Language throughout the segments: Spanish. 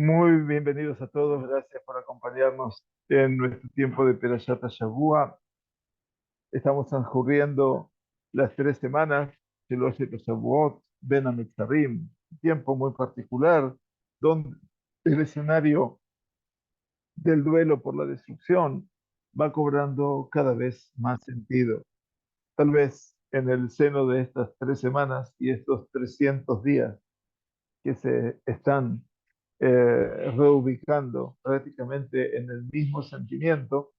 Muy bienvenidos a todos, gracias por acompañarnos en nuestro tiempo de Perashat Shavua. Estamos transcurriendo las 3 semanas de los Shavuot, Ben Hametzarim, un tiempo muy particular, donde el escenario del duelo por la destrucción va cobrando cada vez más sentido. Tal vez en el seno de estas 3 semanas y estos 300 días que se están reubicando prácticamente en el mismo sentimiento,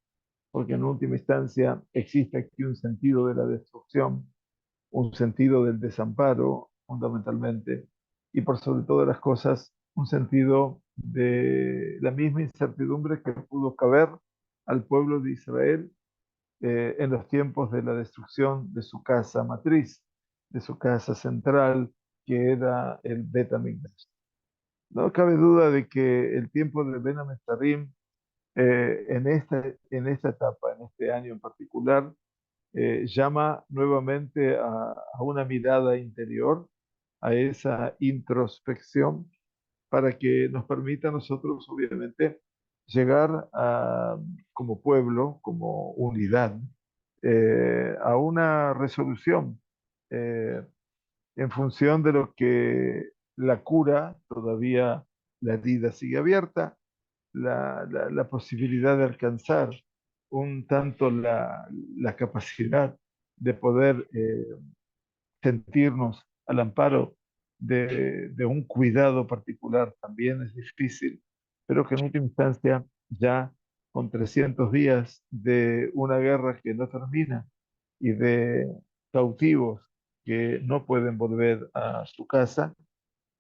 porque en última instancia existe aquí un sentido de la destrucción, un sentido del desamparo fundamentalmente, y por sobre todas las cosas, un sentido de la misma incertidumbre que pudo caber al pueblo de Israel en los tiempos de la destrucción de su casa matriz, de su casa central, que era el Bet HaMikdash. No cabe duda de que el tiempo de Ben Hametzarim en esta etapa, en este año en particular, llama nuevamente a una mirada interior, a esa introspección, para que nos permita a nosotros, obviamente, llegar como pueblo, como unidad, a una resolución. eh, en función de lo que la cura, todavía la herida sigue abierta, la posibilidad de alcanzar un tanto la capacidad de poder sentirnos al amparo de un cuidado particular también es difícil, pero que en última instancia ya con 300 días de una guerra que no termina y de cautivos que no pueden volver a su casa,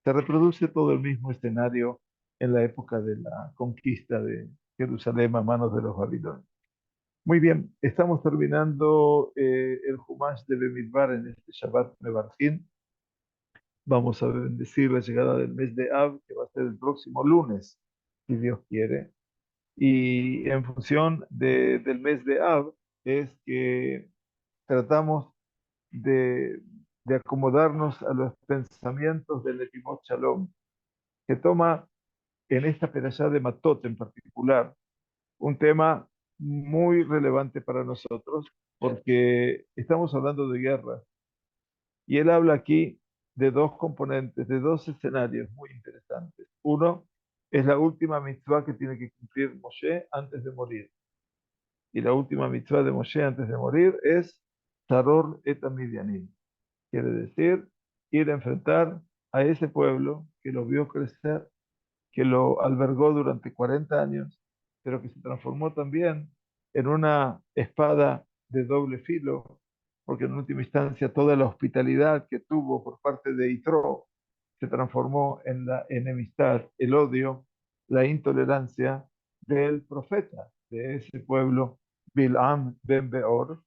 se reproduce todo el mismo escenario en la época de la conquista de Jerusalén a manos de los babilonios. Muy bien, estamos terminando el Humash de Bemidbar en este Shabbat Mevarchin. Vamos a bendecir la llegada del mes de Av, que va a ser el próximo lunes, si Dios quiere. Y en función del mes de Av, es que tratamos de, de acomodarnos a los pensamientos del Netimot Shalom, que toma en esta perashá de Matot en particular un tema muy relevante para nosotros, porque estamos hablando de guerra. Y él habla aquí de dos componentes, de dos escenarios muy interesantes. Uno es la última mitzvah que tiene que cumplir Moshe antes de morir. Y la última mitzvah de Moshe antes de morir es Taror et Midianim. Quiere decir ir a enfrentar a ese pueblo que lo vio crecer, que lo albergó durante 40 años, pero que se transformó también en una espada de doble filo, porque en última instancia toda la hospitalidad que tuvo por parte de Yitro se transformó en la enemistad, el odio, la intolerancia del profeta de ese pueblo, Bil'am ben Beor,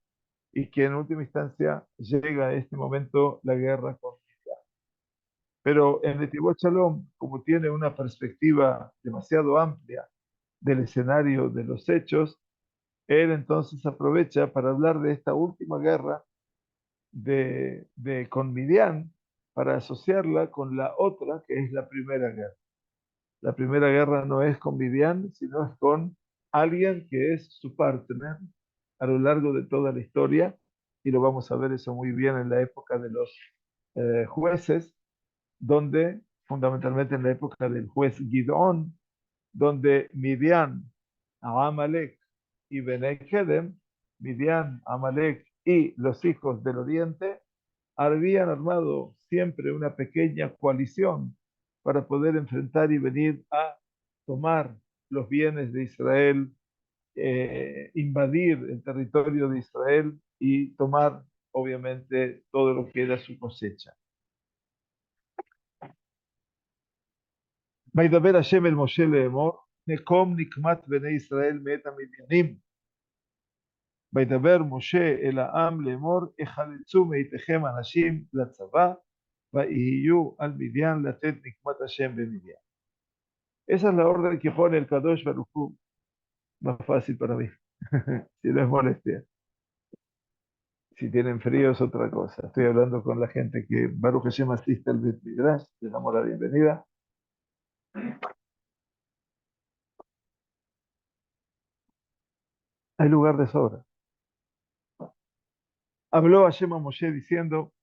y que en última instancia llega a este momento la guerra con Midian. Pero en Netivot Shalom, como tiene una perspectiva demasiado amplia del escenario de los hechos, él entonces aprovecha para hablar de esta última guerra con Midian para asociarla con la otra, que es la primera guerra. La primera guerra no es con Midian, sino es con alguien que es su partner a lo largo de toda la historia, y lo vamos a ver eso muy bien en la época de los jueces, donde fundamentalmente en la época del juez Gidón, donde Midian, Amalek y Bene Kedem, Midian, Amalek y los hijos del oriente, habían armado siempre una pequeña coalición para poder enfrentar y venir a tomar los bienes de Israel, invadir el territorio de Israel y tomar, obviamente, todo lo que era su cosecha. וידבר השם אל משה לאמור, נקום נקמת בני ישראל מאת המדיינים. וידבר משה אל העם לאמור, החלצו מאיתכם אנשים לצבא, ויהיו על מדיין לתת נקמת השם במדיין. Esa es la orden que pone el Kadosh Baruj Hu, más fácil para mí, si no es molestia. Si tienen frío es otra cosa. Estoy hablando con la gente que Baruch Hashem asiste al Bet Midrash, les damos la bienvenida. hay lugar de sobra. Habló Hashem a Moshe diciendo,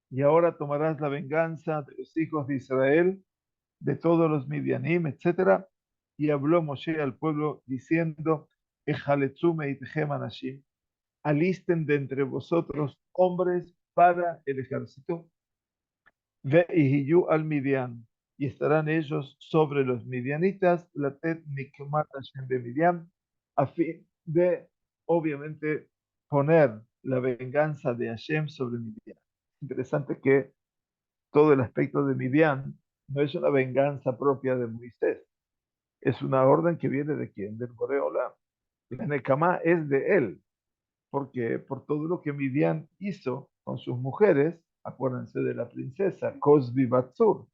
y ahora tomarás la venganza de los hijos de Israel, de todos los Midianim, etcétera. Y habló Moshe al pueblo diciendo, Ejaletzu meitechem anashim, alisten de entre vosotros hombres para el ejército, Ve'ihiyu al Midian, y estarán ellos sobre los midianitas, la tet nikmat Hashem de Midian, a fin de, obviamente, poner la venganza de Hashem sobre Midian. Interesante que todo el aspecto de Midian no es una venganza propia de Moisés, es una orden que viene de quién, del Boré Olam. La Nekamá es de él, porque por todo lo que Midian hizo con sus mujeres, acuérdense de la princesa Cosbi Batsur,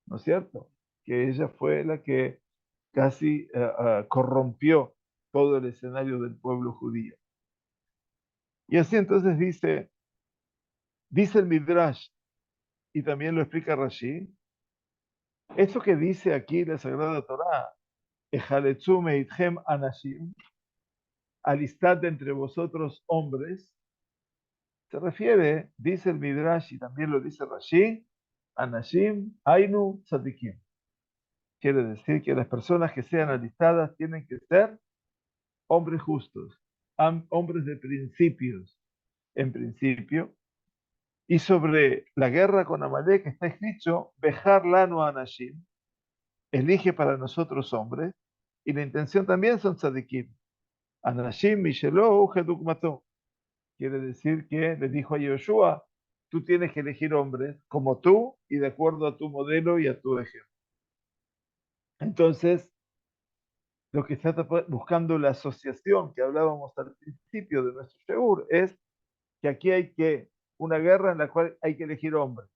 ¿no es cierto? Que ella fue la que casi corrompió todo el escenario del pueblo judío. Y así entonces dice el Midrash, y también lo explica Rashi, esto que dice aquí la Sagrada Torá, Ejaletzu meitchem anashim, alistad de entre vosotros hombres, se refiere, dice el Midrash y también lo dice Rashi, Anashim, Ainu, Tzadikim. Quiere decir que las personas que sean alistadas tienen que ser hombres justos, hombres de principios, en principio. Y sobre la guerra con Amalek está escrito, Bejar lano Anashim, elige para nosotros hombres, y la intención también son Tzadikim. Anashim, Mishelo, Hedukmato. Quiere decir que le dijo a Yoshua, tú tienes que elegir hombres como tú y de acuerdo a tu modelo y a tu ejemplo. Entonces, lo que está buscando la asociación que hablábamos al principio de nuestro Sheur es que aquí hay una guerra en la cual hay que elegir hombres.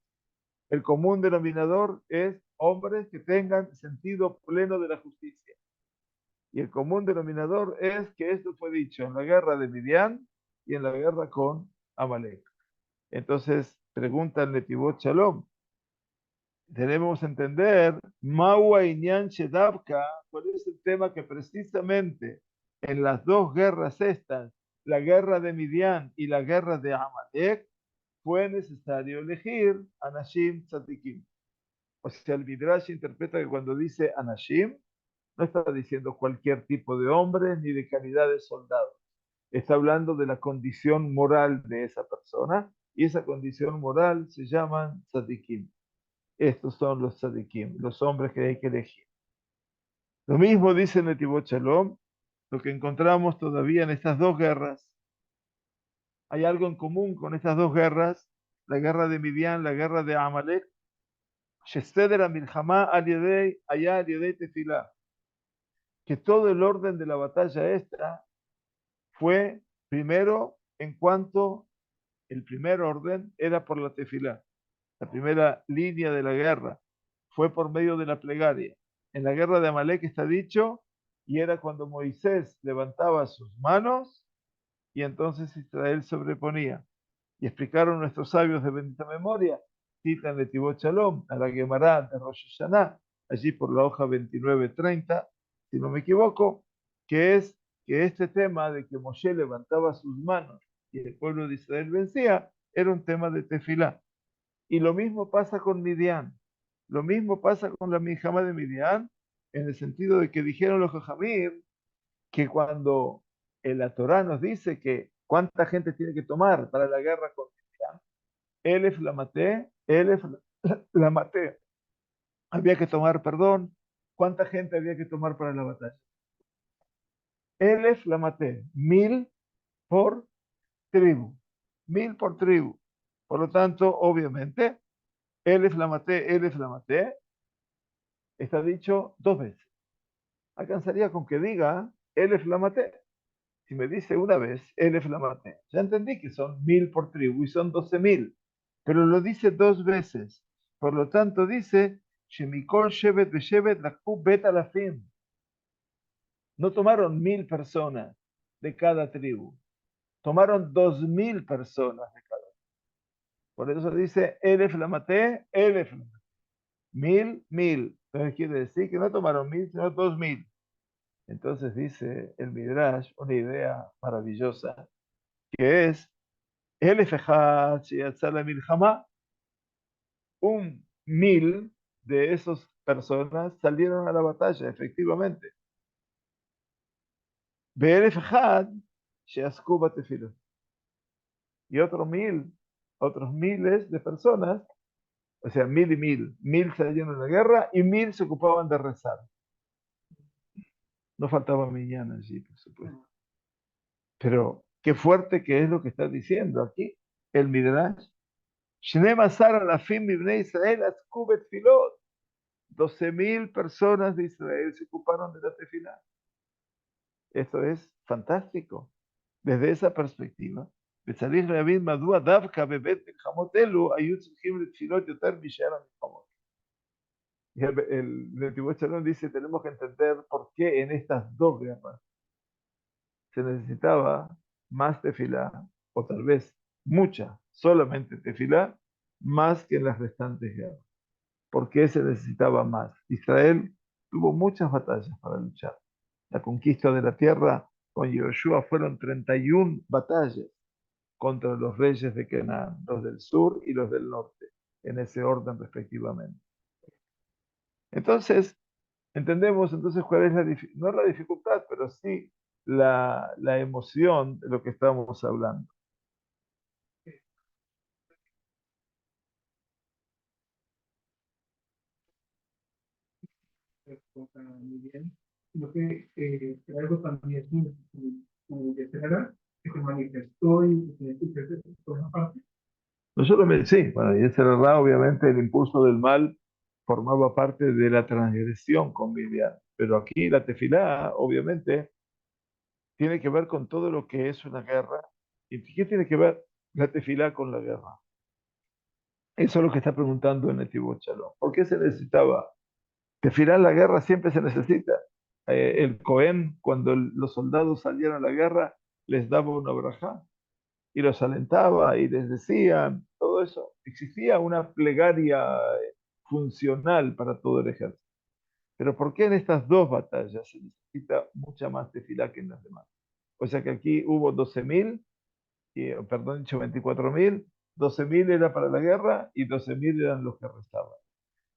El común denominador es hombres que tengan sentido pleno de la justicia. Y el común denominador es que esto fue dicho en la guerra de Midian y en la guerra con Amalek. Entonces, pregunta el Netivot Shalom, debemos entender, Maua Inyan Shedavka, cuál es el tema que precisamente en las dos guerras estas, la guerra de Midian y la guerra de Amalek, fue necesario elegir Anashim Tzadikim. O sea, el Midrash interpreta que cuando dice Anashim, no está diciendo cualquier tipo de hombre ni de calidad de soldado. Está hablando de la condición moral de esa persona y esa condición moral se llama tzadikim. Estos son los tzadikim, los hombres que hay que elegir. Lo mismo dice Netivot Shalom, lo que encontramos todavía en estas dos guerras. Hay algo en común con estas dos guerras, la guerra de Midian, la guerra de Amalek, que todo el orden de la batalla esta fue primero en cuanto el primer orden era por la tefilá. La primera línea de la guerra fue por medio de la plegaria. En la guerra de Amalek está dicho, y era cuando Moisés levantaba sus manos y entonces Israel sobreponía. Y explicaron nuestros sabios de bendita memoria, citan de Tibot Shalom, a la Gemara de Rosh Hashanah, allí por la hoja 2930, si no me equivoco, que es que este tema de que Moshe levantaba sus manos y el pueblo de Israel vencía, era un tema de tefilá. Y lo mismo pasa con Midian. Lo mismo pasa con la Mijama de Midian, en el sentido de que dijeron los Jajamim que cuando la Torá nos dice que cuánta gente tiene que tomar para la guerra con Midian, Elef la maté, Elef la maté. Había que tomar, perdón, ¿cuánta gente había que tomar para la batalla? Elef la maté, 1000 por tribu, 1000 por tribu. Por lo tanto, obviamente, Elef la maté, está dicho dos veces. Alcanzaría con que diga, Elef la maté. Si me dice una vez, Elef la maté, ya entendí que son 1000 por tribu y son 12.000, pero lo dice dos veces. Por lo tanto, dice, Shemikol Shevet Beshevet Lakhu Bet Alafim. No tomaron 1000 personas de cada tribu, tomaron 2000 personas de cada. Por eso dice, Elef la maté, Elef la maté. 1000, 1000. Entonces quiere decir que no tomaron 1000, sino 2000. Entonces dice el Midrash una idea maravillosa, que es, el Efejad Sheyatzal Milhamá, 1.000 de esas personas salieron a la batalla, efectivamente. Be'elef Echad She'asku Batefilot. Y otros miles de personas, o sea, 1.000 y 1.000, 1.000 salieron a la guerra y 1.000 se ocupaban de rezar. No faltaba mañana allí, por supuesto. Pero qué fuerte que es lo que está diciendo aquí el Midrash. Shnei Masar Alafim Mibnei Israel Asku Betfilot. 12.000 personas de Israel se ocuparon de la tefilá. Esto es fantástico. Desde esa perspectiva, וצריך להבין מדוע דווקא בבית מלחמות אלו היו צריכים לתפילות יותר משאר המלחמות. Y el Netivoch Shalom dice, tenemos que entender por qué en estas dos guerras se necesitaba más tefilá, o tal vez mucha, solamente tefilá, más que en las restantes guerras. ¿Por qué se necesitaba más? Israel tuvo muchas batallas para luchar. La conquista de la tierra con Yoshua fueron 31 batallas contra los reyes de Canaán, los del sur y los del norte, en ese orden respectivamente. Entonces, entendemos entonces cuál es no la dificultad, pero sí la emoción de lo que estamos hablando. Muy bien. Lo que algo también de Sara, que se manifestó y que por una parte. No solamente, sí, bueno, y ese era obviamente el impulso del mal formaba parte de la transgresión con Midian, pero aquí la tefilá, obviamente, tiene que ver con todo lo que es una guerra. ¿Y qué tiene que ver la tefilá con la guerra? Eso es lo que está preguntando en el Shalom. ¿Por qué se necesitaba? Tefilá en la guerra siempre se necesita. El Cohen, cuando los soldados salían a la guerra, les daba una brajá y los alentaba y les decía, todo eso. Existía una plegaria funcional para todo el ejército. Pero ¿por qué en estas dos batallas se necesita mucha más tefilá que en las demás? O sea que aquí hubo 12.000, perdón, dicho 24.000, 12.000 era para la guerra y 12.000 eran los que rezaban.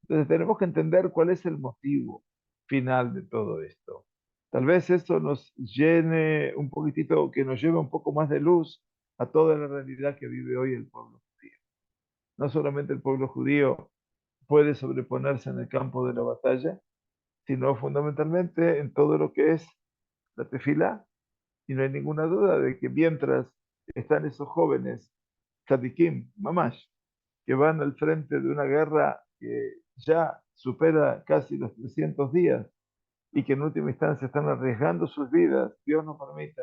Entonces tenemos que entender cuál es el motivo final de todo esto. Tal vez esto nos llene un poquitito, que nos lleve un poco más de luz a toda la realidad que vive hoy el pueblo judío. No solamente el pueblo judío puede sobreponerse en el campo de la batalla, sino fundamentalmente en todo lo que es la tefilá. Y no hay ninguna duda de que mientras están esos jóvenes, tzadikim, mamash, que van al frente de una guerra que ya supera casi los 300 días y que en última instancia están arriesgando sus vidas, Dios nos permita,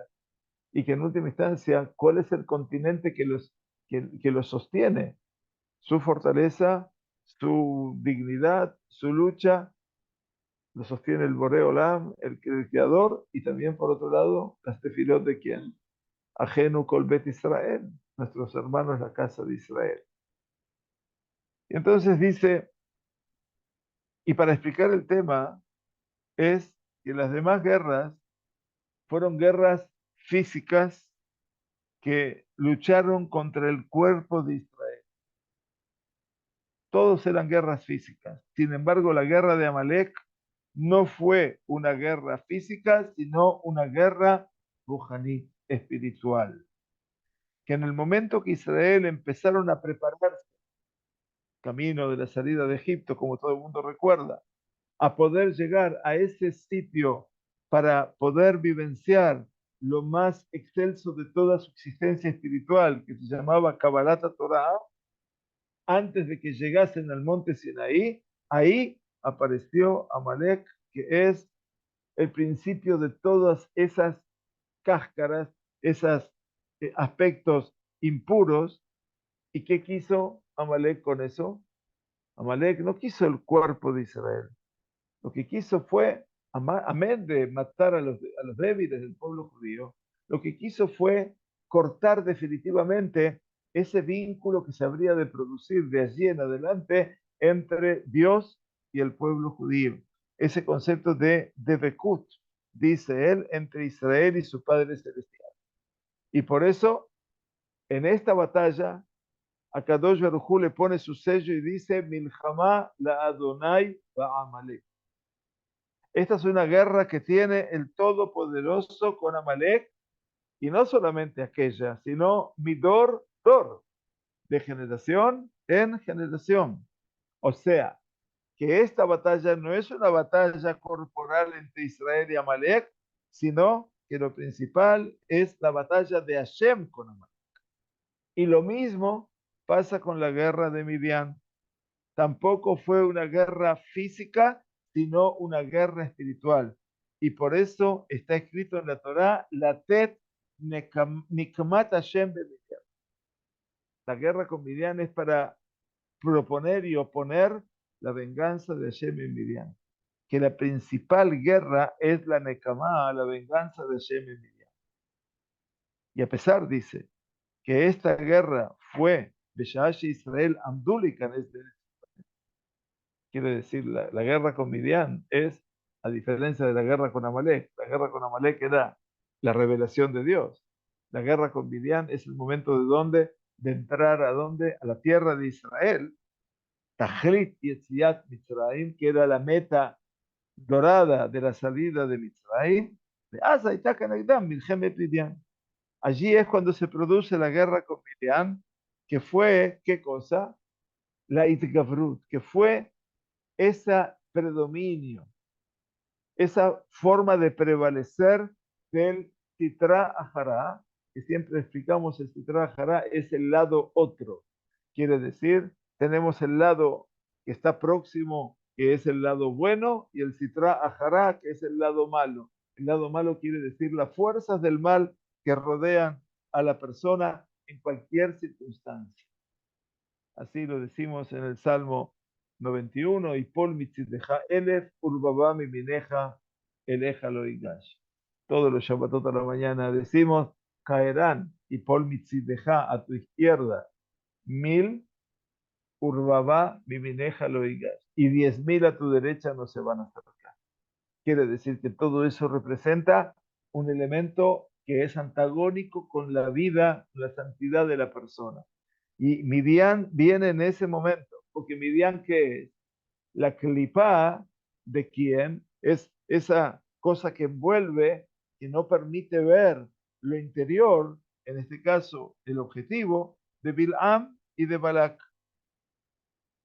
y que en última instancia, ¿cuál es el continente que los sostiene? Su fortaleza, su dignidad, su lucha, lo sostiene el Boreo Olam, el Creador, y también por otro lado, las tefilot de quién? Ajenu Kol Bet Israel, nuestros hermanos la casa de Israel. Y entonces dice, y para explicar el tema, es que las demás guerras fueron guerras físicas que lucharon contra el cuerpo de Israel. Todos eran guerras físicas. Sin embargo, la guerra de Amalek no fue una guerra física, sino una guerra rujaní, espiritual. Que en el momento que Israel empezaron a prepararse, camino de la salida de Egipto, como todo el mundo recuerda, a poder llegar a ese sitio para poder vivenciar lo más excelso de toda su existencia espiritual, que se llamaba Kabbalat Torah, antes de que llegasen al monte Sinaí, ahí apareció Amalek, que es el principio de todas esas cáscaras, esos aspectos impuros. ¿Y qué quiso Amalek con eso? Amalek no quiso el cuerpo de Israel. Lo que quiso fue, amén de matar a los débiles del pueblo judío, lo que quiso fue cortar definitivamente ese vínculo que se habría de producir de allí en adelante entre Dios y el pueblo judío. Ese concepto de Bekut. dice él, entre Israel y su Padre Celestial. Y por eso, en esta batalla, Akadosh Baruj Hu le pone su sello y dice, Milhamá la Adonai Ba'amalek. Esta es una guerra que tiene el Todopoderoso con Amalek, y no solamente aquella, sino Midor Dor, de generación en generación. O sea, que esta batalla no es una batalla corporal entre Israel y Amalek, sino que lo principal es la batalla de Hashem con Amalek. Y lo mismo pasa con la guerra de Midian. Tampoco fue una guerra física, sino una guerra espiritual. Y por eso está escrito en la Torá, la Tet Nikmat Hashem Bemidian. La guerra con Midian es para proponer y oponer la venganza de Hashem en Midian. Que la principal guerra es la Nekamá, la venganza de Hashem en Midian. Y a pesar, dice, que esta guerra fue Beshash Israel Amdulikan, quiere decir, la guerra con Midian es, a diferencia de la guerra con Amalek, la guerra con Amalek era la revelación de Dios. La guerra con Midian es el momento de dónde, de entrar a dónde, a la tierra de Israel, Tajrit Yetziat Mitzrayim, que era la meta dorada de la salida de Mitzrayim, de Asa y Takanagdam, Milhemet Midian. Allí es cuando se produce la guerra con Midian, que fue, ¿qué cosa? La Itgavrut, que fue ese predominio, esa forma de prevalecer del Sitra Ahará, que siempre explicamos el Sitra Ahará, es el lado otro. Quiere decir, tenemos el lado que está próximo, que es el lado bueno, y el Sitra Ahará, que es el lado malo. El lado malo quiere decir las fuerzas del mal que rodean a la persona en cualquier circunstancia. Así lo decimos en el Salmo 91, y Pol mitziddeja elef, urbabá mi mineja, eleja lo igash. Todos los Shabbatot a la mañana decimos, caerán, y Pol mitziddeja a tu izquierda, 1000, urbabá mi mineja lo igash, y 10.000 a tu derecha no se van a acercar. Quiere decir que todo eso representa un elemento que es antagónico con la vida, la santidad de la persona. Y Midian viene en ese momento, porque Midian, ¿qué es? La clipá de quien es esa cosa que envuelve, que no permite ver lo interior, en este caso el objetivo, de Bilam y de Balak.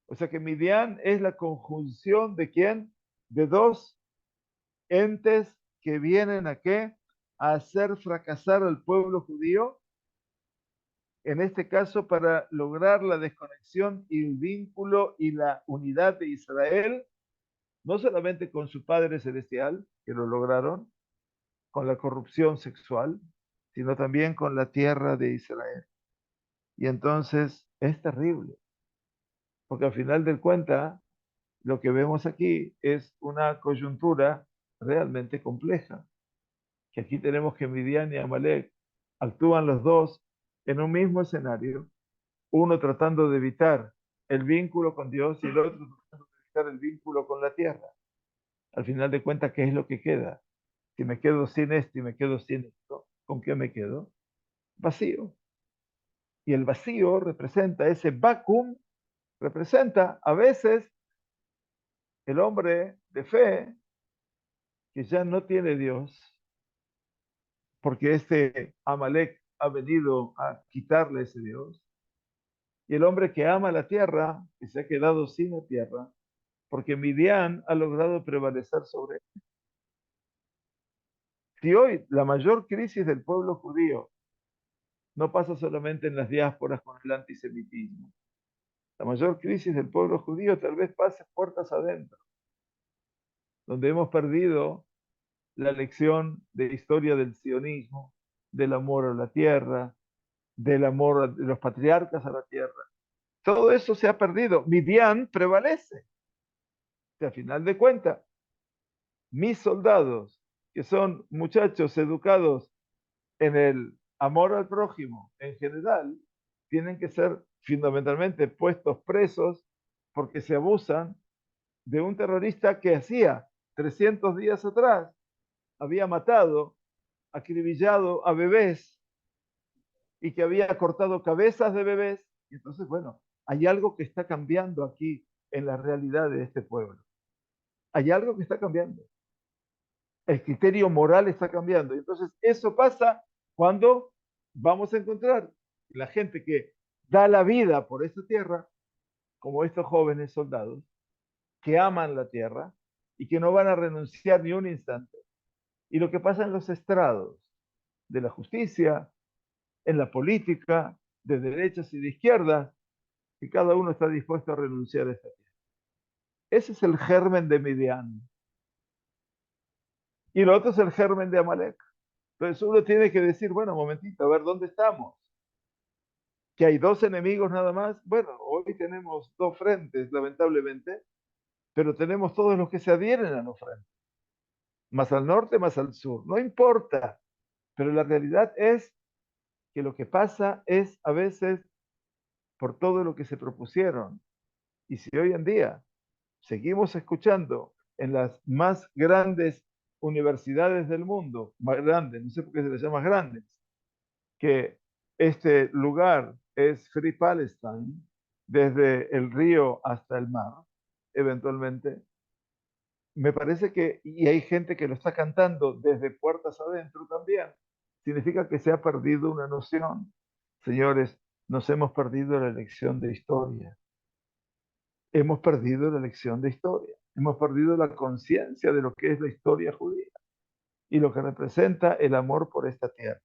O sea que Midian es la conjunción de quién? De dos entes que vienen a qué? A hacer fracasar al pueblo judío, en este caso para lograr la desconexión y el vínculo y la unidad de Israel, no solamente con su Padre Celestial, que lo lograron, con la corrupción sexual, sino también con la tierra de Israel. Y entonces es terrible, porque al final del cuenta, lo que vemos aquí es una coyuntura realmente compleja, que aquí tenemos que Midian y Amalek actúan los dos en un mismo escenario, uno tratando de evitar el vínculo con Dios y el otro tratando de evitar el vínculo con la tierra. Al final de cuentas, ¿qué es lo que queda? Si me quedo sin esto y me quedo sin esto, ¿con qué me quedo? Vacío. Y el vacío representa, ese vacuum, representa a veces el hombre de fe que ya no tiene Dios, porque este Amalek ha venido a quitarle ese Dios, y el hombre que ama la tierra, que se ha quedado sin la tierra, porque Midian ha logrado prevalecer sobre él. Si hoy la mayor crisis del pueblo judío no pasa solamente en las diásporas con el antisemitismo, la mayor crisis del pueblo judío tal vez pase puertas adentro, donde hemos perdido la lección de historia del sionismo, del amor a la tierra, del amor de los patriarcas a la tierra. Todo eso se ha perdido. Midian prevalece. Y al final de cuentas, mis soldados, que son muchachos educados en el amor al prójimo en general, tienen que ser fundamentalmente puestos presos porque se abusan de un terrorista que hacía 300 días atrás había matado, acribillado a bebés y que había cortado cabezas de bebés. Y entonces, bueno, hay algo que está cambiando aquí en la realidad de este pueblo. Hay algo que está cambiando. El criterio moral está cambiando. Y entonces, eso pasa cuando vamos a encontrar la gente que da la vida por esta tierra, como estos jóvenes soldados, que aman la tierra y que no van a renunciar ni un instante. Y lo que pasa en los estrados de la justicia, en la política, de derechas y de izquierdas, que cada uno está dispuesto a renunciar a esta tierra. Ese es el germen de Midian. Y lo otro es el germen de Amalek. Entonces uno tiene que decir, bueno, un momentito, a ver, ¿dónde estamos? Que hay dos enemigos nada más. Bueno, hoy tenemos dos frentes, lamentablemente, pero tenemos todos los que se adhieren a los frentes. Más al norte, más al sur. No importa. Pero la realidad es que lo que pasa es a veces por todo lo que se propusieron. Y si hoy en día seguimos escuchando en las más grandes universidades del mundo, más grandes, no sé por qué se les llama grandes, que este lugar es Free Palestine, desde el río hasta el mar, eventualmente, me parece que, y hay gente que lo está cantando desde puertas adentro también, significa que se ha perdido una noción. Señores, nos hemos perdido la lección de historia. Hemos perdido la lección de historia. Hemos perdido la conciencia de lo que es la historia judía y lo que representa el amor por esta tierra.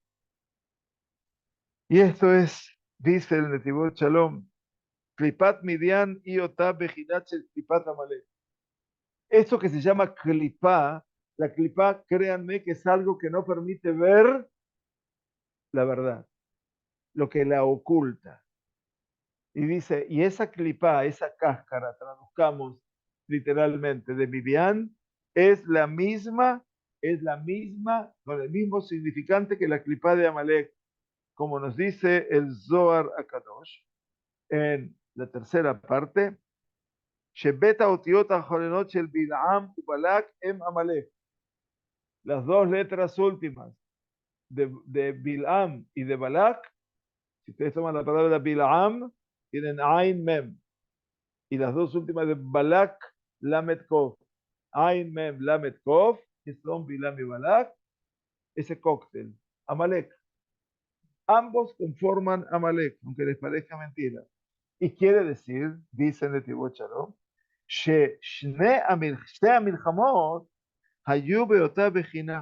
Y esto es, dice el Netivot Shalom, Klipat Midian y Otá Bejinat Klipat Amalek. Esto que se llama clipá, la clipá, créanme que es algo que no permite ver la verdad, lo que la oculta. Y dice, y esa clipá, esa cáscara, traduzcamos literalmente, de Midian, es la misma, con el mismo significante que la clipá de Amalek, como nos dice el Zohar Akadosh, en la tercera parte, Shebeta Otiot Ajorenot Shel Bil'am Ubalak Em Amalek. Las dos letras últimas de Bil'am y de Balak, si ustedes toman la palabra Bil'am, tienen Ain Mem. Y las dos últimas de Balak, Lamet Kof. Ain Mem, Lamet Kof, que son Bil'am y Balak, ese cóctel. Amalek. Ambos conforman Amalek, aunque les parezca mentira. Y quiere decir, dice Netivot Shalom, ששתי המלחמות היו באותה בחינה.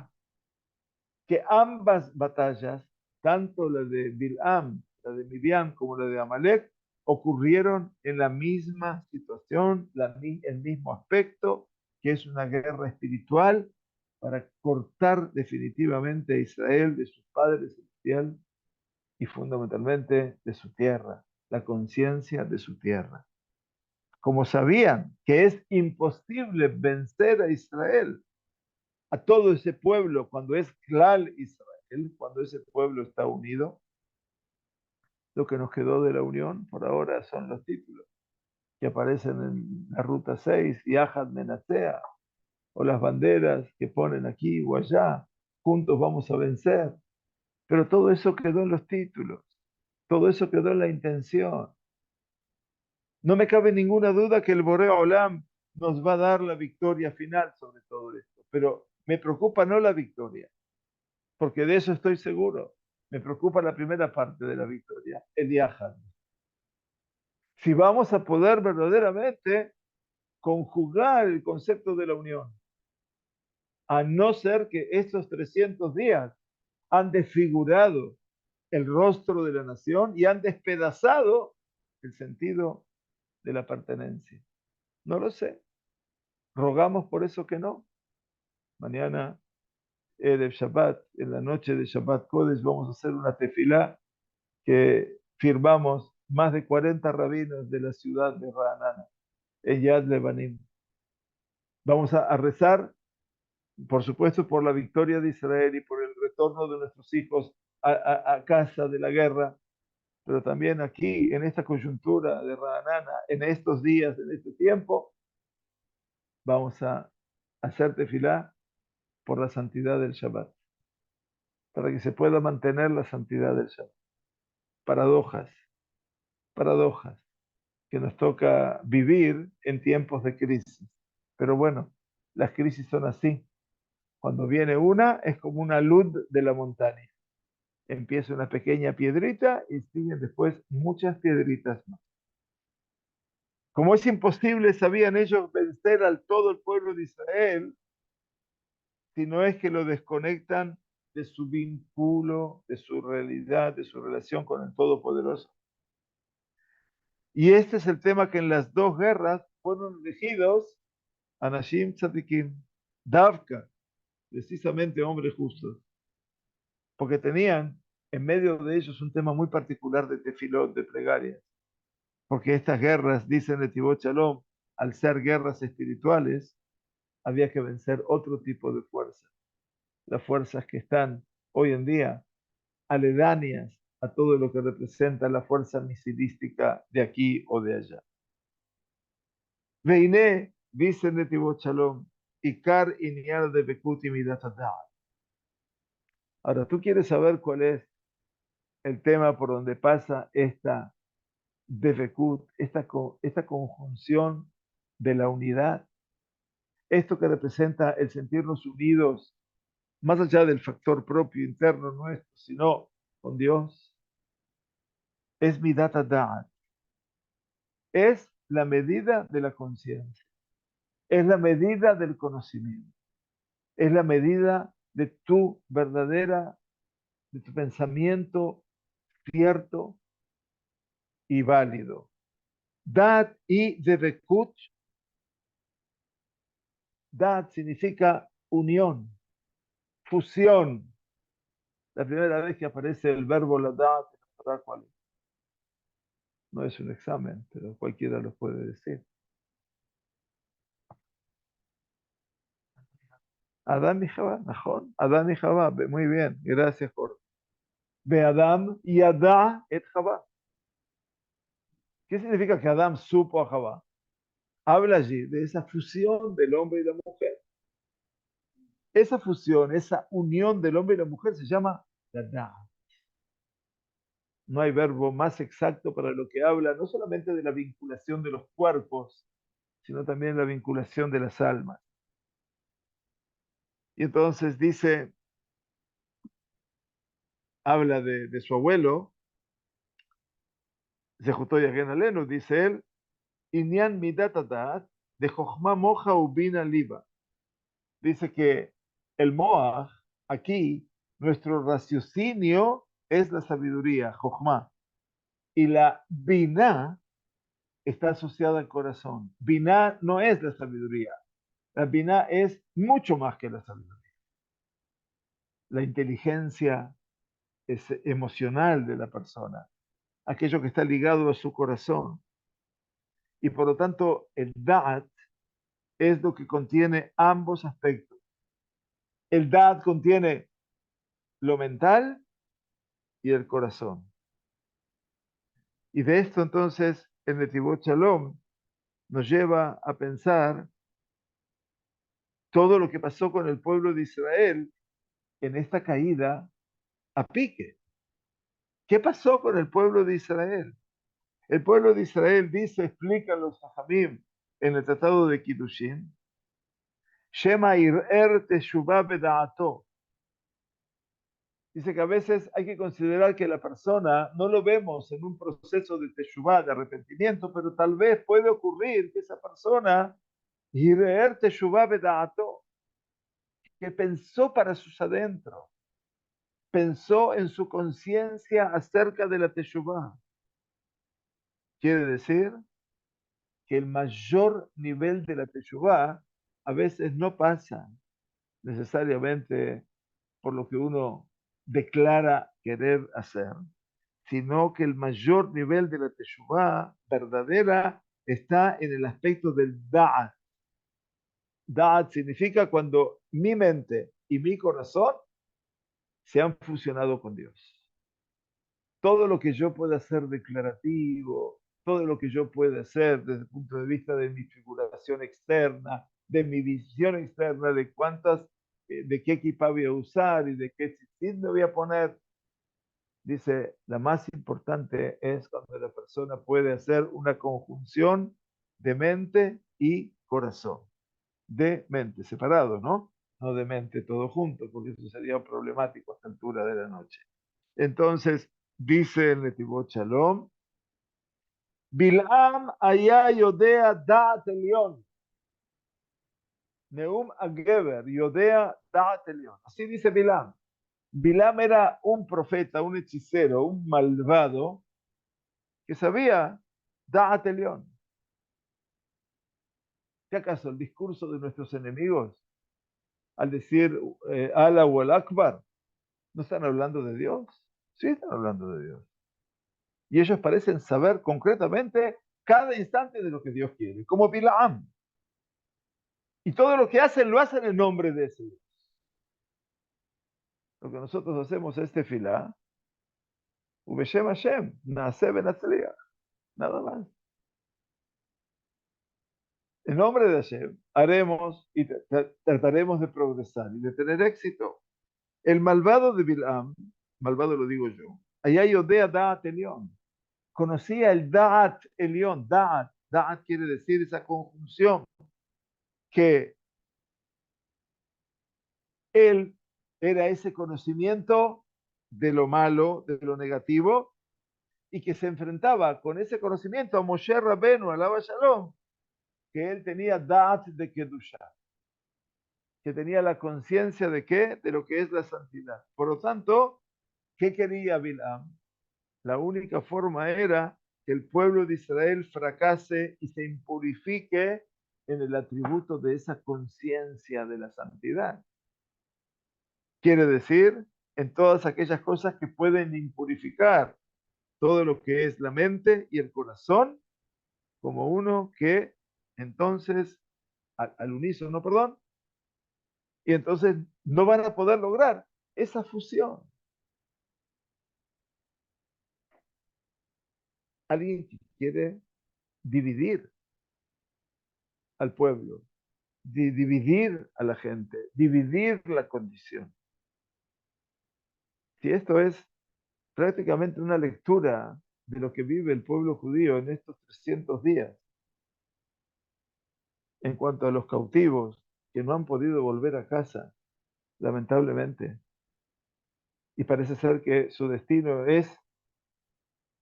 Que ambas batallas, tanto la de Bil'am, la de Midian, como la de Amalek, ocurrieron en la misma situación, el mismo aspecto, que es una guerra espiritual para cortar definitivamente a Israel de su Padre Celestial y fundamentalmente de su tierra, la conciencia de su tierra. Como sabían que es imposible vencer a Israel, a todo ese pueblo, cuando es Klal Israel, cuando ese pueblo está unido, lo que nos quedó de la unión por ahora son los títulos que aparecen en la ruta 6, Yahad Menasea, o las banderas que ponen aquí o allá, juntos vamos a vencer. Pero todo eso quedó en los títulos, todo eso quedó en la intención. No me cabe ninguna duda que el Boreo Olam nos va a dar la victoria final sobre todo esto, pero me preocupa no la victoria, porque de eso estoy seguro. Me preocupa la primera parte de la victoria, el Yahad. Si vamos a poder verdaderamente conjugar el concepto de la unión, a no ser que estos 300 días han desfigurado el rostro de la nación y han despedazado el sentido de la pertenencia. No lo sé. Rogamos por eso que no. Mañana, el Shabbat, en la noche de Shabbat Kodesh, vamos a hacer una tefilá que firmamos más de 40 rabinos de la ciudad de Ra'anana, en Yad Lebanim. Vamos a rezar, por supuesto, por la victoria de Israel y por el retorno de nuestros hijos a casa de la guerra, pero también aquí, en esta coyuntura de Ra'anana, en estos días, en este tiempo, vamos a hacer tefilá por la santidad del Shabbat, para que se pueda mantener la santidad del Shabbat. Paradojas, paradojas que nos toca vivir en tiempos de crisis. Pero bueno, las crisis son así. Cuando viene una, es como una luz de la montaña. Empieza una pequeña piedrita y siguen después muchas piedritas más. Como es imposible, sabían ellos, vencer al todo el pueblo de Israel, si no es que lo desconectan de su vínculo, de su realidad, de su relación con el Todopoderoso. Y este es el tema que en las dos guerras fueron elegidos Anashim Tzadikim, Davka, precisamente hombres justos, porque tenían en medio de ellos un tema muy particular de tefilot, de plegaria, porque estas guerras, dicen de Tibot Shalom, al ser guerras espirituales, había que vencer otro tipo de fuerzas, las fuerzas que están hoy en día aledañas a todo lo que representa la fuerza misilística de aquí o de allá. Veiné, dicen de Tibot Shalom, Ikar Inyar de Bekut y Midat Hadar. Ahora, tú quieres saber cuál es el tema por donde pasa esta Devekut, esta conjunción de la unidad, esto que representa el sentirnos unidos, más allá del factor propio interno nuestro, sino con Dios, es Midat Hadar, es la medida de la conciencia, es la medida del conocimiento, es la medida de tu verdadera, de tu pensamiento cierto y válido. Dat y Devekut, Dat significa unión, fusión. La primera vez que aparece el verbo la Dat, ¿cuál es? No es un examen, pero cualquiera lo puede decir. Adam y Jabá, Najón. Adam y Jabá, muy bien, gracias por. Ve Adam y Adá et Jabá. ¿Qué significa que Adam supo a Jabá? Habla allí de esa fusión del hombre y la mujer. Esa fusión, esa unión del hombre y la mujer se llama Gadá. No hay verbo más exacto para lo que habla no solamente de la vinculación de los cuerpos, sino también la vinculación de las almas. Y entonces dice, habla de su abuelo, Zehutoy Agen Alenu, dice él, Inyan Midat Adat, de Jochma Moja Ubina Liba. Dice que el Moach, aquí, nuestro raciocinio es la sabiduría, Jochma, y la Binah está asociada al corazón. Binah no es la sabiduría, la Binah es mucho más que la sabiduría. La inteligencia es emocional de la persona, aquello que está ligado a su corazón. Y por lo tanto, el Da'at es lo que contiene ambos aspectos. El Da'at contiene lo mental y el corazón. Y de esto entonces el Netivot Shalom nos lleva a pensar todo lo que pasó con el pueblo de Israel en esta caída a pique. ¿Qué pasó con el pueblo de Israel? El pueblo de Israel dice, explican los Jajamim en el Tratado de Kiddushin, Shema ir'er teshuvah beda'ato. Dice que a veces hay que considerar que la persona no lo vemos en un proceso de teshuvah, de arrepentimiento, pero tal vez puede ocurrir que esa persona ir'er teshuvah beda'ato, que pensó para sus adentros, pensó en su conciencia acerca de la teshuvah. Quiere decir que el mayor nivel de la teshuvah a veces no pasa necesariamente por lo que uno declara querer hacer, sino que el mayor nivel de la teshuvah verdadera está en el aspecto del da'at. Da'at significa cuando mi mente y mi corazón se han fusionado con Dios. Todo lo que yo pueda hacer declarativo, todo lo que yo pueda hacer desde el punto de vista de mi figuración externa, de mi visión externa, de cuántas de qué equipa voy a usar y de qué tzitzit me voy a poner. Dice, la más importante es cuando la persona puede hacer una conjunción de mente y corazón. De mente, separado, ¿no? No de mente todo junto, porque eso sería problemático a esta altura de la noche. Entonces, dice el Netivot Shalom, Bilam haya yodea da'at elyon. Neum Ageber, Yodea Da'at Elyon. Así dice Bilam. Bilam era un profeta, un hechicero, un malvado que sabía Da'at Elyon. ¿Qué acaso el discurso de nuestros enemigos al decir Allah o el Akbar no están hablando de Dios? Sí están hablando de Dios. Y ellos parecen saber concretamente cada instante de lo que Dios quiere, como Bilam. Y todo lo que hacen lo hacen en nombre de ese Dios. Lo que nosotros hacemos es tefilá, Ubeshem Hashem, Naaseh Benatzliach, nada más. En nombre de Hashem haremos y trataremos de progresar y de tener éxito. El malvado de Bilam, malvado lo digo yo, allá Yodea Da'at Elión, conocía el Da'at Elión, Da'at quiere decir esa conjunción que él era ese conocimiento de lo malo, de lo negativo, y que se enfrentaba con ese conocimiento a Moshe Rabbeinu, alaba Shalom, que él tenía Da'at de Kedusha, que tenía la conciencia de qué, de lo que es la santidad. Por lo tanto, ¿qué quería Bilam? La única forma era que el pueblo de Israel fracase y se impurifique en el atributo de esa conciencia de la santidad. Quiere decir, en todas aquellas cosas que pueden impurificar todo lo que es la mente y el corazón, como uno que entonces, al unísono, perdón, y entonces no van a poder lograr esa fusión. Alguien que quiere dividir al pueblo, dividir a la gente, dividir la condición. Si esto es prácticamente una lectura de lo que vive el pueblo judío en estos 300 días, en cuanto a los cautivos que no han podido volver a casa, lamentablemente, y parece ser que su destino es,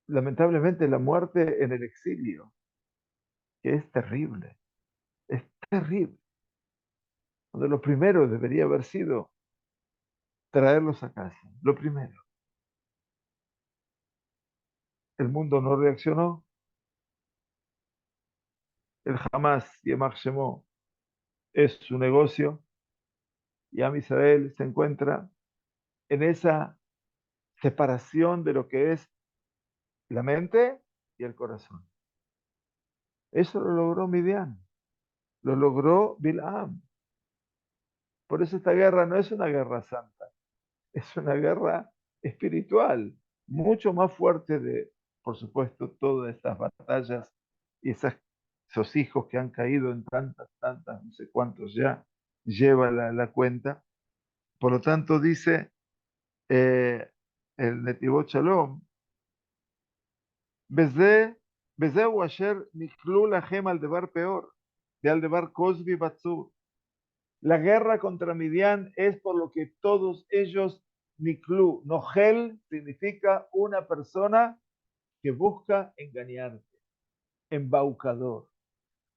lamentablemente, la muerte en el exilio, que es terrible, es terrible. Donde lo primero debería haber sido traerlos a casa, lo primero. El mundo no reaccionó, el Hamas, Yemach Shemo, es su negocio, y Am Israel se encuentra en esa separación de lo que es la mente y el corazón. Eso lo logró Midian, lo logró Bilam. Por eso esta guerra no es una guerra santa, es una guerra espiritual, mucho más fuerte de, por supuesto, todas estas batallas y esos hijos que han caído en tantas, no sé cuántos ya lleva la cuenta. Por lo tanto, dice el Netivot Shalom, וזהו אשר נכלו לכם על דבר peor, ועל דבר כוזבי בצור. La guerra contra Midian es por lo que todos ellos niklu. Nogel significa una persona que busca engañarte, embaucador.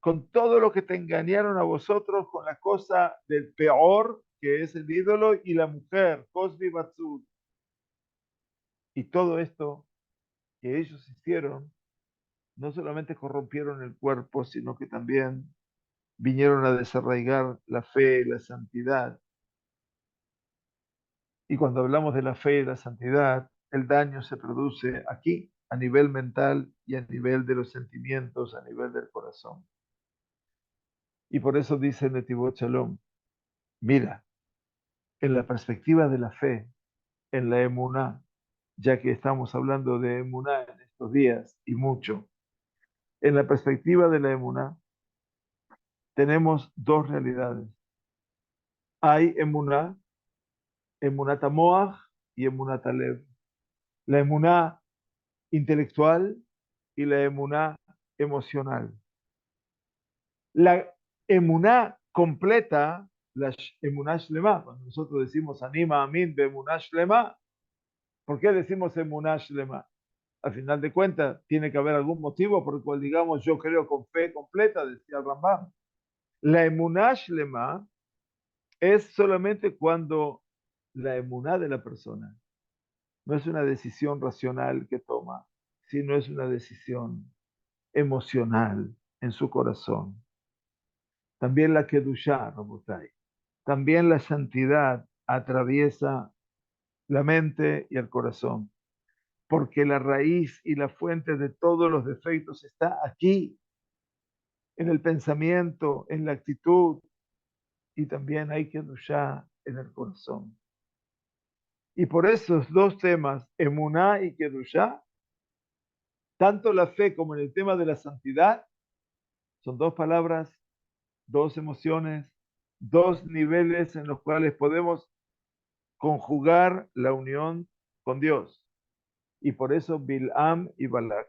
Con todo lo que te engañaron a vosotros, con la cosa del peor, que es el ídolo, y la mujer, Cosbi Batsud. Y todo esto que ellos hicieron, no solamente corrompieron el cuerpo, sino que también vinieron a desarraigar la fe y la santidad. Y cuando hablamos de la fe y la santidad, el daño se produce aquí, a nivel mental y a nivel de los sentimientos, a nivel del corazón. Y por eso dice Netivot Shalom, mira, en la perspectiva de la fe, en la emuná, ya que estamos hablando de emuná en estos días y mucho, en la perspectiva de la emuná tenemos dos realidades. Hay emunat moach y emunat lev. La emuná intelectual y la emuná emocional. La emuná completa, la emuná shlema, cuando nosotros decimos anima amin de emuná shlema, ¿por qué decimos emuná shlema? Al final de cuentas, tiene que haber algún motivo por el cual digamos yo creo con fe completa, decía el Rambam. La emuná shlema es solamente cuando la emuná de la persona no es una decisión racional que toma, sino es una decisión emocional en su corazón. También la Kedushá, Rabotai. También la santidad atraviesa la mente y el corazón, porque la raíz y la fuente de todos los defectos está aquí, en el pensamiento, en la actitud, y también hay Kedushá en el corazón. Y por esos dos temas, Emuná y Kedushá, tanto la fe como en el tema de la santidad, son dos palabras, dos emociones, dos niveles en los cuales podemos conjugar la unión con Dios. Y por eso Bilam y Balak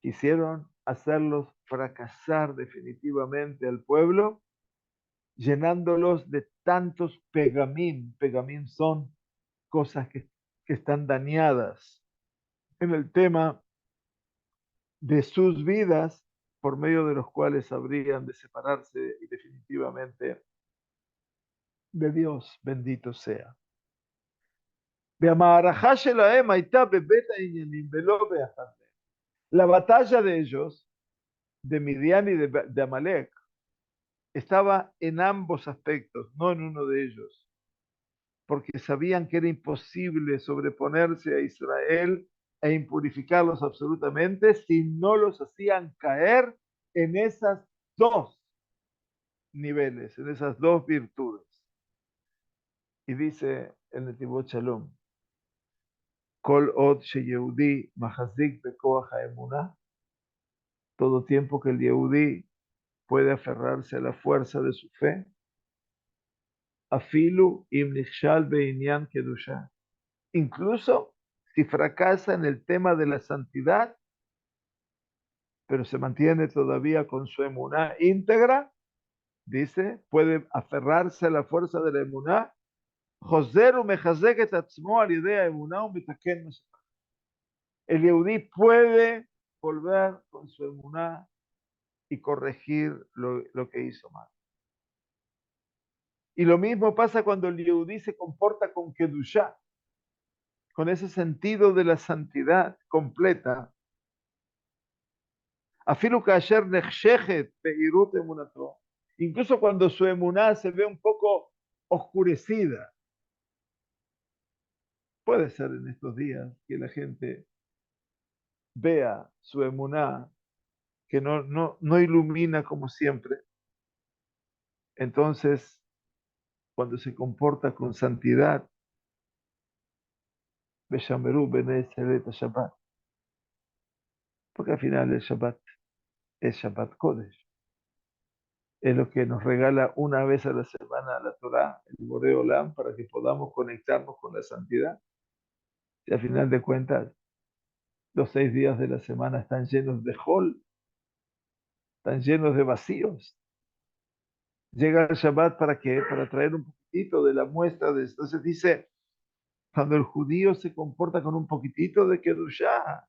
quisieron hacerlos fracasar definitivamente al pueblo, llenándolos de tantos pegamín. Pegamín son cosas que están dañadas en el tema de sus vidas, por medio de los cuales habrían de separarse y definitivamente de Dios, bendito sea. La batalla de ellos, de Midian y de Amalek, estaba en ambos aspectos, no en uno de ellos, porque sabían que era imposible sobreponerse a Israel e impurificarlos absolutamente si no los hacían caer en esas dos niveles, en esas dos virtudes. Y dice el Netivot Shalom, Kol od sheyehudi mahazik bekoach haemunah, todo tiempo que el Yehudí puede aferrarse a la fuerza de su fe, afilu im nichshal be'inyan kedusha, incluso si fracasa en el tema de la santidad, pero se mantiene todavía con su emuná íntegra, dice, puede aferrarse a la fuerza de la emuná, Joser umechazek et atzmo al yedei haemunah umitaken mashach. El Yehudí puede volver con su emuná y corregir lo que hizo mal. Y lo mismo pasa cuando el Yehudí se comporta con Kedushá, con ese sentido de la santidad completa. Afilu kasher nechshechet beirut emunato, incluso cuando su emuná se ve un poco oscurecida. Puede ser en estos días que la gente vea su emuná que no ilumina como siempre. Entonces, cuando se comporta con santidad, Beshameru bene Selet Shabbat, porque al final el Shabbat es Shabbat Kodesh. Es lo que nos regala una vez a la semana la Torá, el Boré Olam, para que podamos conectarnos con la santidad. Y al final de cuentas, los 6 días de la semana están llenos de hol, están llenos de vacíos. Llega el Shabbat para qué? Para traer un poquitito de la muestra de esto. Entonces dice, cuando el judío se comporta con un poquitito de Kedushá,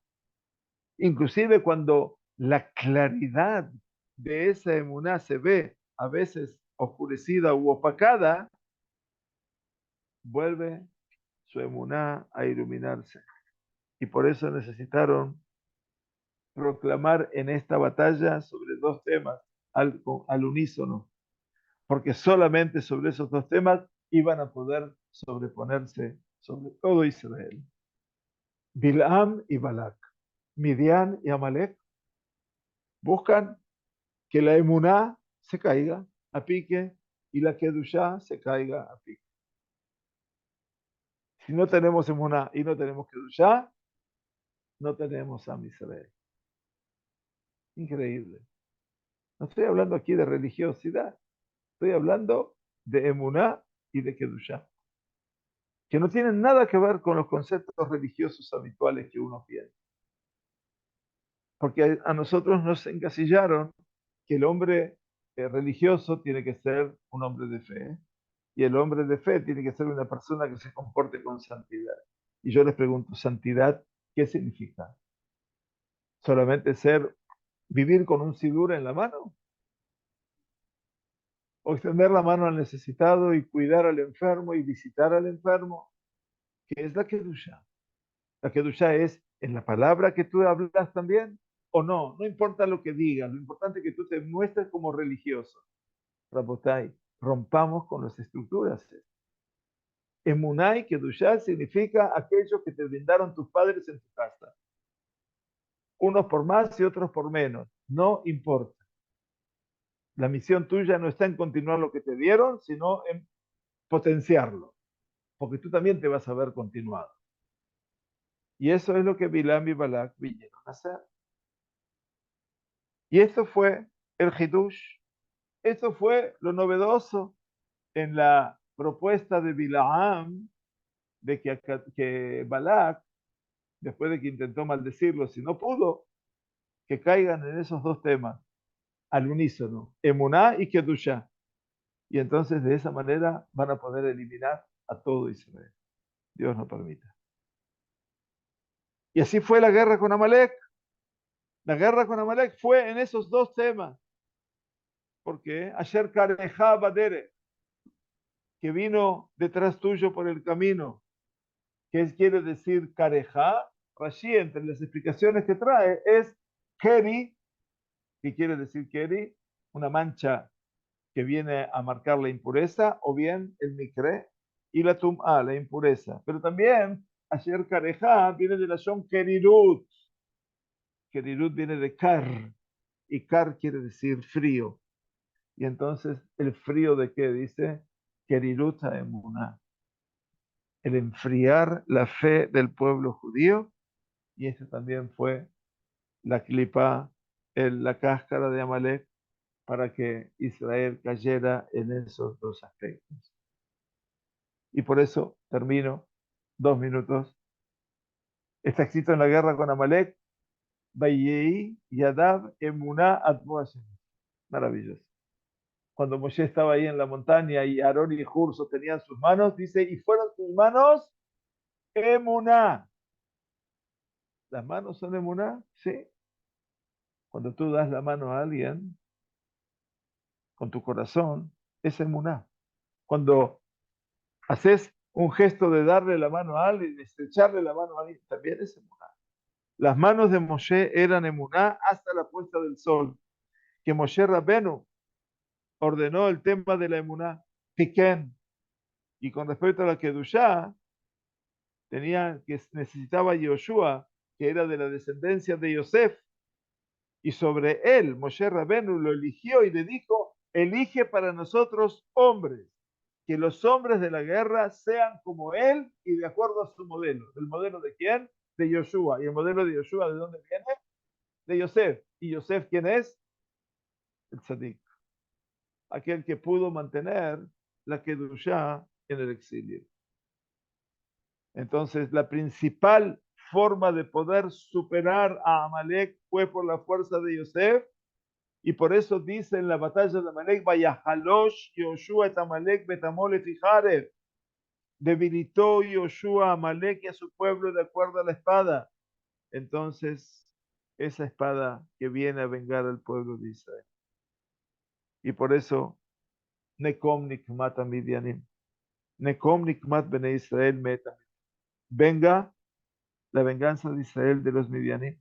inclusive cuando la claridad de esa emuná se ve a veces oscurecida u opacada, vuelve su emuná a iluminarse. Y por eso necesitaron proclamar en esta batalla sobre dos temas al unísono, porque solamente sobre esos dos temas iban a poder sobreponerse sobre todo Israel. Bilam y Balak, Midian y Amalek buscan que la emuná se caiga a pique y la kedushá se caiga a pique. Si no tenemos emuná y no tenemos kedushá, no tenemos a Israel. Increíble. No estoy hablando aquí de religiosidad, estoy hablando de emuná y de kedushá, que no tienen nada que ver con los conceptos religiosos habituales que uno tiene. Porque a nosotros nos encasillaron que el hombre religioso tiene que ser un hombre de fe, y el hombre de fe tiene que ser una persona que se comporte con santidad. Y yo les pregunto, ¿santidad qué significa? ¿Solamente vivir con un sidur en la mano? ¿O extender la mano al necesitado y cuidar al enfermo y visitar al enfermo? ¿Qué es la kedusha? La kedusha es en la palabra que tú hablas también, o no, no importa lo que digas, lo importante es que tú te muestres como religioso. Rabotai, rompamos con las estructuras. Emuná y Kedushá significa aquello que te brindaron tus padres en tu casa. Unos por más y otros por menos. No importa. La misión tuya no está en continuar lo que te dieron, sino en potenciarlo. Porque tú también te vas a ver continuado. Y eso es lo que Bilam y Balak vinieron a hacer. Y esto fue el Hidush. Esto fue lo novedoso en la propuesta de Bilaam de que Balak, después de que intentó maldecirlo, si no pudo, que caigan en esos dos temas al unísono, Emuná y Kedushá. Y entonces de esa manera van a poder eliminar a todo Israel. Dios no permita. Y así fue la guerra con Amalek. La guerra con Amalek fue en esos dos temas. Porque ayer Karejá Badere, que vino detrás tuyo por el camino. ¿Qué quiere decir Karejá? Rashi, entre las explicaciones que trae, es Keri. ¿Qué quiere decir Keri? Una mancha que viene a marcar la impureza, o bien el mikre y la tum'a, la impureza. Pero también, ayer karejá viene de la son kerirut. Kerirut viene de kar, y kar quiere decir frío. Y entonces, ¿el frío de qué? Dice, kerirut emuná. El enfriar la fe del pueblo judío, y esa también fue la clipa, la cáscara de Amalek, para que Israel cayera en esos dos aspectos. Y por eso termino 2 minutos. Está escrito en la guerra con Amalek, Vayei Yadav Emuná Admo Hashem. Maravilloso. Cuando Moshe estaba ahí en la montaña y Aarón y Hur sostenían sus manos, dice, y fueron sus manos Emuná. ¿Las manos son Emuná? Sí. Cuando tú das la mano a alguien con tu corazón, es Emuná. Cuando haces un gesto de darle la mano a alguien, de estrecharle la mano a alguien, también es Emuná. Las manos de Moshe eran emuná hasta la puesta del sol, que Moshe Rabbenu ordenó el tema de la emuná, Tiken, y con respecto a la Kedushá, necesitaba Yoshua, que era de la descendencia de Yosef, y sobre él Moshe Rabbenu lo eligió y le dijo, elige para nosotros hombres, que los hombres de la guerra sean como él y de acuerdo a su modelo. ¿El modelo de quién? De Yoshua. ¿Y el modelo de Yoshua de dónde viene? De Yosef. ¿Y Yosef quién es? El tzadik, aquel que pudo mantener la Kedushá en el exilio. Entonces, la principal forma de poder superar a Amalek fue por la fuerza de Yosef, y por eso dice en la batalla de Amalek, Vayahalosh Yoshua et Amalek betamole fijarev, debilitó Yoshua a Amalek y a su pueblo de acuerdo a la espada. Entonces, esa espada que viene a vengar al pueblo de Israel. Y por eso, Nekom Nikmat Midianim. Nekom Nikmat Bene Israel Meta. Venga la venganza de Israel de los Midianim.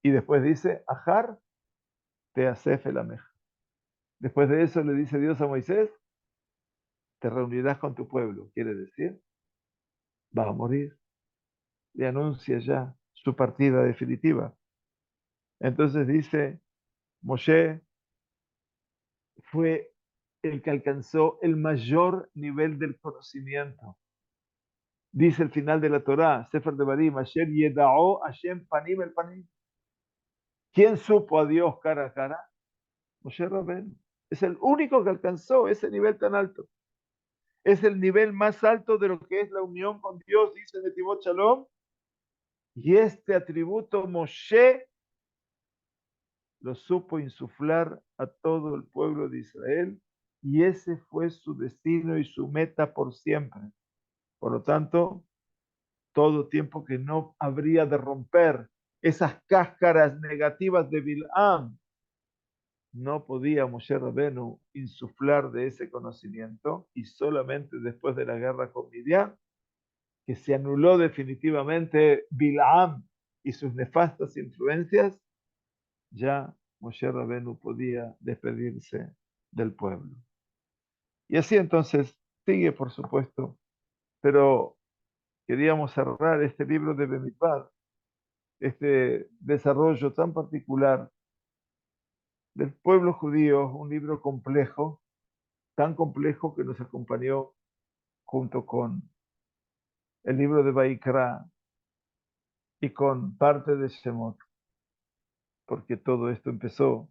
Y después dice, Ajar te asef el ameja. Después de eso le dice Dios a Moisés, te reunirás con tu pueblo. Quiere decir, va a morir. Le anuncia ya su partida definitiva. Entonces dice, Moshe fue el que alcanzó el mayor nivel del conocimiento. Dice el final de la Torá, Sefer de Barim, Asher Yedao Hashem Panim el Panim. ¿Quién supo a Dios cara a cara? Moshe Rabén. Es el único que alcanzó ese nivel tan alto. Es el nivel más alto de lo que es la unión con Dios, dice Netivot Shalom. Y este atributo Moshe lo supo insuflar a todo el pueblo de Israel y ese fue su destino y su meta por siempre. Por lo tanto, todo tiempo que no habría de romper esas cáscaras negativas de Bil'am, no podía Moshe Rabenu insuflar de ese conocimiento y solamente después de la guerra con Midian, que se anuló definitivamente Bil'am y sus nefastas influencias, ya Moshe Rabenu podía despedirse del pueblo. Y así entonces sigue, por supuesto, pero queríamos cerrar este libro de Bemidbar, este desarrollo tan particular del pueblo judío, un libro complejo, tan complejo que nos acompañó junto con el libro de Baikra y con parte de Shemot, porque todo esto empezó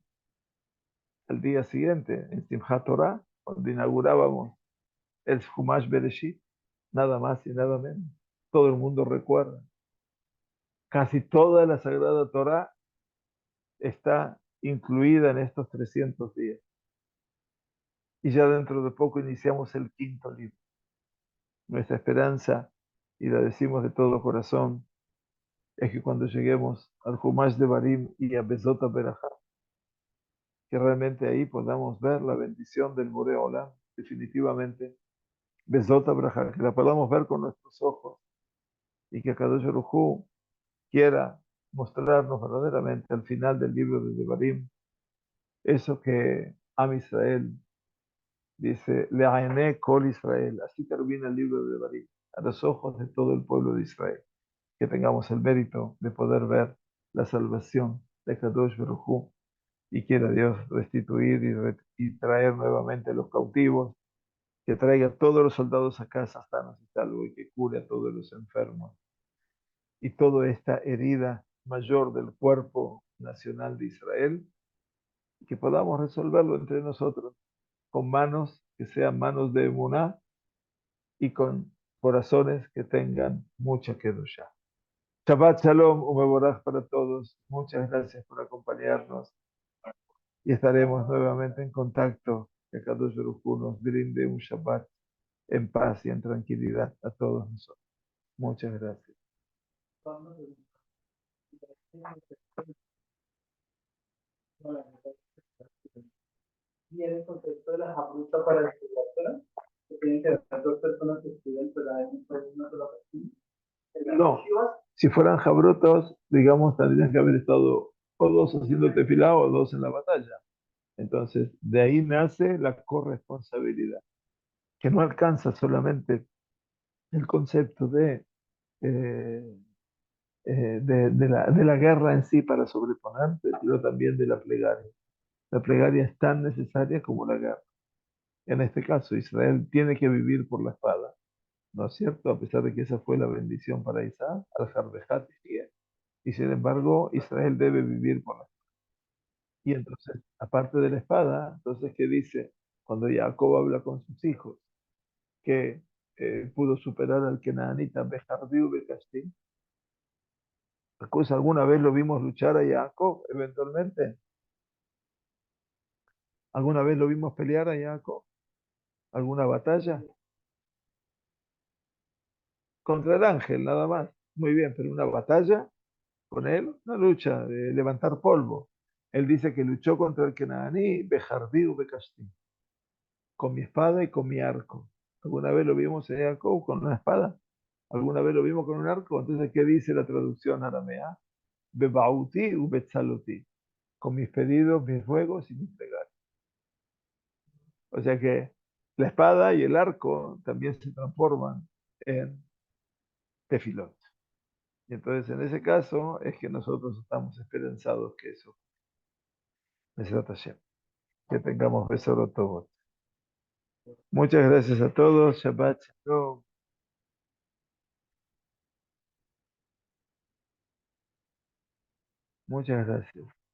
al día siguiente, en Simchat Torah, cuando inaugurábamos el Humash Bereshit, nada más y nada menos. Todo el mundo recuerda. Casi toda la Sagrada Torah está incluida en estos 300 días. Y ya dentro de poco iniciamos el quinto libro. Nuestra esperanza, y la decimos de todo corazón, es que cuando lleguemos al Humash de Barim y a Bezota Berajá, que realmente ahí podamos ver la bendición del Boré Olam, definitivamente, Bezota Berajá, que la podamos ver con nuestros ojos y que Kadosh Baruj Hu quiera mostrarnos verdaderamente al final del libro de Devarim, eso que Am Israel dice, Le'aene Kol Israel, así termina el libro de Devarim, a los ojos de todo el pueblo de Israel, que tengamos el mérito de poder ver la salvación de Kadosh Baruj Hu, y quiera Dios restituir y traer nuevamente a los cautivos, que traiga a todos los soldados a casa sanos y salvos y que cure a todos los enfermos y toda esta herida mayor del cuerpo nacional de Israel, que podamos resolverlo entre nosotros con manos que sean manos de emuná y con corazones que tengan mucha kedusha. Shabbat Shalom, Umeboraj para todos. Muchas gracias por acompañarnos y estaremos nuevamente en contacto. Que Kadosh Baruj Hu nos brinde un Shabbat en paz y en tranquilidad a todos nosotros. Muchas gracias. Y en el contexto de la Jabruta para la estudiantina, que tienen que haber dos personas que estudian, pero hay una sola persona. No, si fueran jabrotos, digamos, tendrían que haber estado o dos haciendo tefilá o dos en la batalla. Entonces, de ahí nace la corresponsabilidad, que no alcanza solamente el concepto eh, de la guerra en sí para sobreponerse, sino también de la plegaria. La plegaria es tan necesaria como la guerra. En este caso, Israel tiene que vivir por la espada, ¿no es cierto? A pesar de que esa fue la bendición para Isaac, al-Jarbejat y sin embargo, Israel debe vivir por la espada. Y entonces, aparte de la espada, entonces, ¿qué dice? Cuando Jacob habla con sus hijos, que pudo superar al Kenaanita Bejardiu Becastín. ¿Alguna vez lo vimos luchar a Jacob eventualmente? ¿Alguna vez lo vimos pelear a Jacob? ¿Alguna batalla? Contra el ángel, nada más. Muy bien, pero una batalla con él, una lucha de levantar polvo. Él dice que luchó contra el Kenaní, Bejardiu Becastín, con mi espada y con mi arco. ¿Alguna vez lo vimos a Jacob con una espada? ¿Alguna vez lo vimos con un arco? Entonces, ¿qué dice la traducción aramea? Bebauti u betzaloti, con mis pedidos, mis ruegos y mis plegarias. O sea que la espada y el arco también se transforman en tefilot. Y entonces en ese caso es que nosotros estamos esperanzados que eso, Mesrat Hashem, que tengamos Besorot Tovot. Muchas gracias a todos. Shabbat Shalom. Muchas gracias.